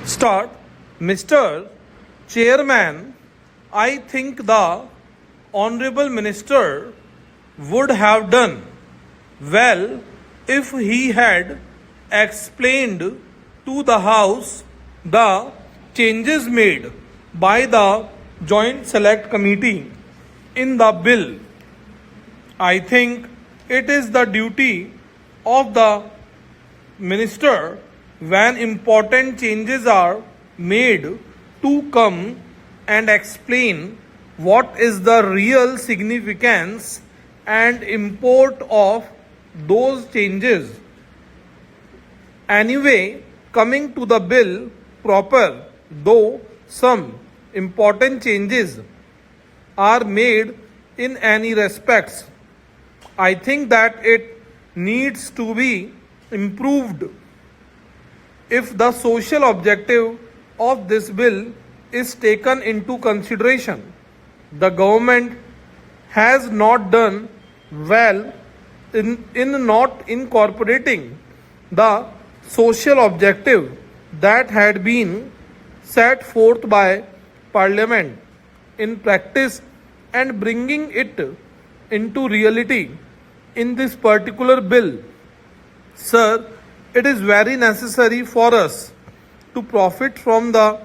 Start. Mr. Chairman, I think the Honorable Minister would have done well if he had explained to the House the changes made by the Joint Select Committee in the bill. I think it is the duty of the Minister when important changes are made to come and explain what is the real significance and import of those changes. Anyway, coming to the bill proper, though some important changes are made in any respects, I think that it needs to be improved. If the social objective of this bill is taken into consideration, the government has not done well in not incorporating the social objective that had been set forth by Parliament in practice and bringing it into reality in this particular bill. Sir, it is very necessary for us to profit from the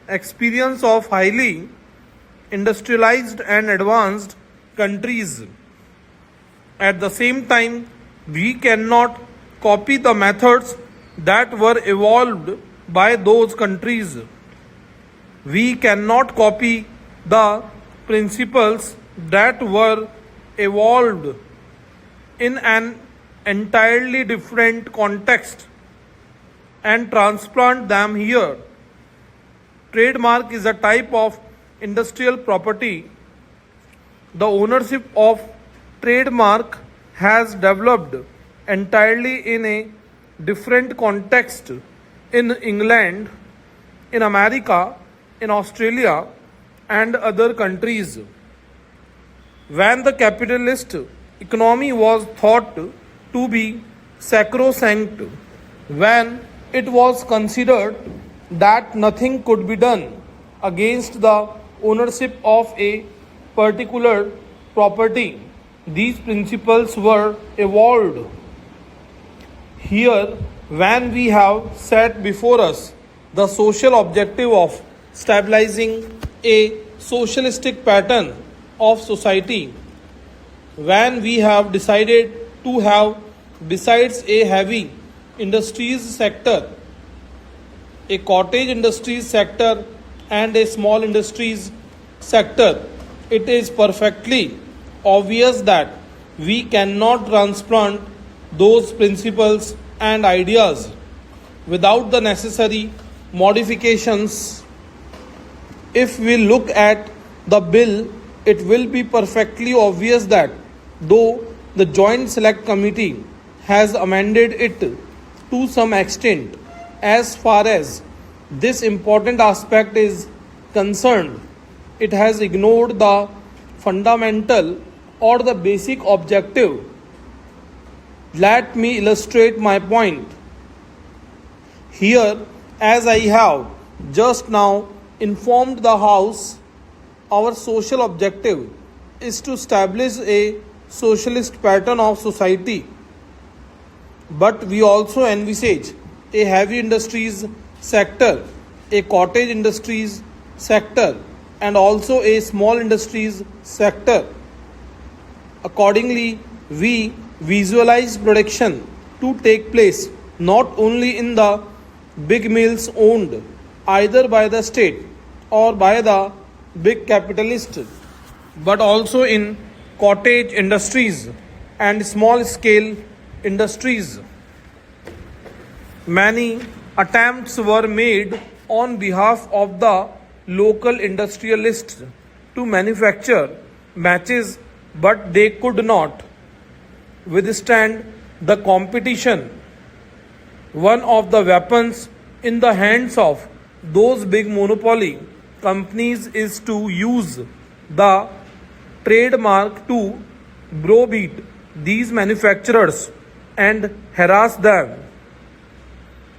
experience of highly industrialized and advanced countries. At the same time, we cannot copy the methods that were evolved by those countries. We cannot copy the principles that were evolved in an entirely different context and transplant them here. Trademark is a type of industrial property. The ownership of trademark has developed entirely in a different context in England, in America, in Australia, and other countries. When the capitalist economy was thought to be sacrosanct, when it was considered that nothing could be done against the ownership of a particular property, these principles were evolved. Here, when we have set before us the social objective of stabilizing a socialistic pattern of society, when we have decided to have, besides a heavy industries sector, a cottage industries sector and a small industries sector, it is perfectly obvious that we cannot transplant those principles and ideas without the necessary modifications. If we look at the bill, it will be perfectly obvious that though the Joint Select Committee has amended it to some extent, as far as this important aspect is concerned, it has ignored the fundamental or the basic objective. Let me illustrate my point. Here, as I have just now informed the House, our social objective is to establish a socialist pattern of society. But we also envisage a heavy industries sector, a cottage industries sector, and also a small industries sector. Accordingly, we visualize production to take place not only in the big mills owned either by the state or by the big capitalist, but also in cottage industries and small scale industries. Many attempts were made on behalf of the local industrialists to manufacture matches, but they could not withstand the competition. One of the weapons in the hands of those big monopoly companies is to use the trademark to browbeat these manufacturers and harass them.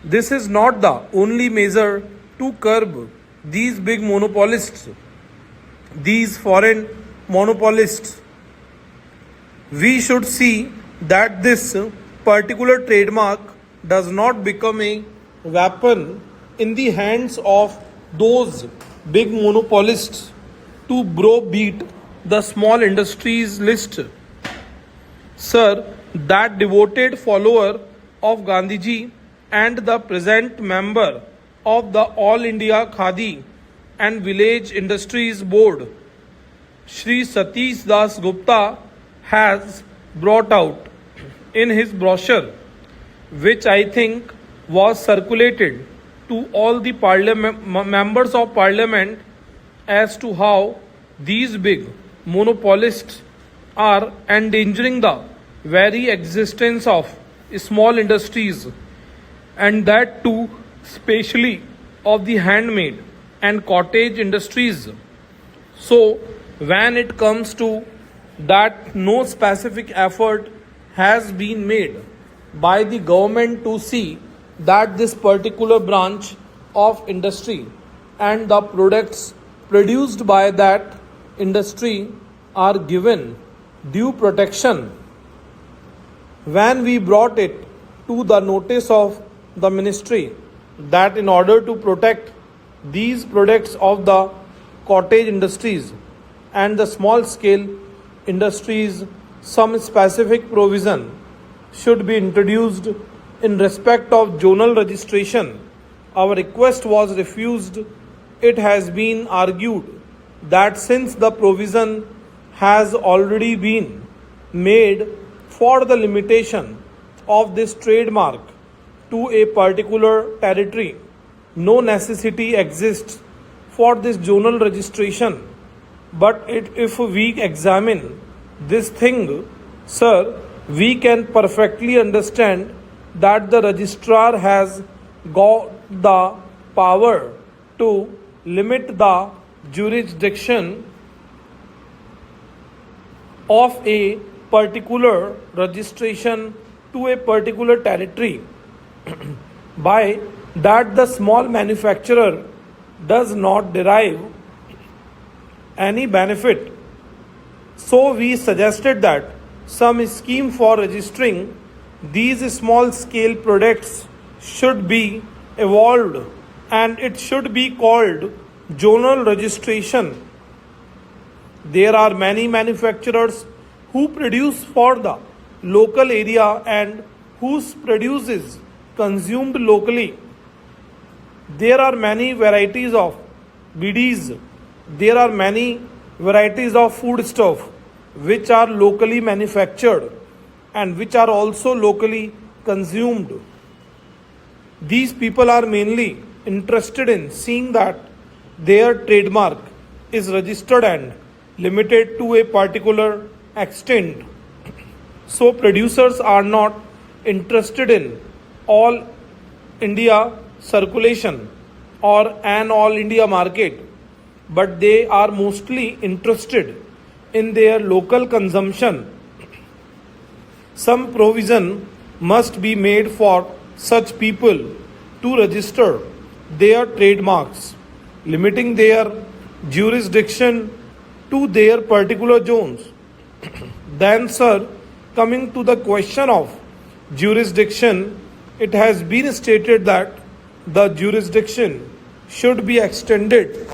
This is not the only measure to curb these big monopolists, these foreign monopolists. We should see that this particular trademark does not become a weapon in the hands of those big monopolists to browbeat the small industries list. Sir, that devoted follower of Gandhiji and the present member of the All India Khadi and Village Industries Board, Shri Satish Das Gupta, has brought out in his brochure, which I think was circulated to all the members of parliament, as to how these big monopolists are endangering the very existence of small industries, and that too especially of the handmade and cottage industries. So when it comes to that, no specific effort has been made by the government to see that this particular branch of industry and the products produced by that industry are given due protection. When we brought it to the notice of the ministry that in order to protect these products of the cottage industries and the small scale industries, some specific provision should be introduced in respect of zonal registration, our request was refused. It has been argued that since the provision has already been made for the limitation of this trademark to a particular territory, no necessity exists for this zonal registration. But if we examine this thing, sir, we can perfectly understand that the registrar has got the power to limit the jurisdiction of a particular registration to a particular territory. By that, the small manufacturer does not derive any benefit. So we suggested that some scheme for registering these small scale products should be evolved, and it should be called zonal registration. There are many manufacturers who produce for the local area and whose produce is consumed locally. There are many varieties of BDs. There are many varieties of food stuff which are locally manufactured and which are also locally consumed. These people are mainly interested in seeing that their trademark is registered and limited to a particular extent. So producers are not interested in all India circulation or an all India market, but they are mostly interested in their local consumption. Some provision must be made for such people to register their trademarks, limiting their jurisdiction to their particular zones. Then, sir, coming to the question of jurisdiction, it has been stated that the jurisdiction should be extended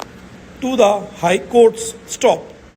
to the High Court's stop.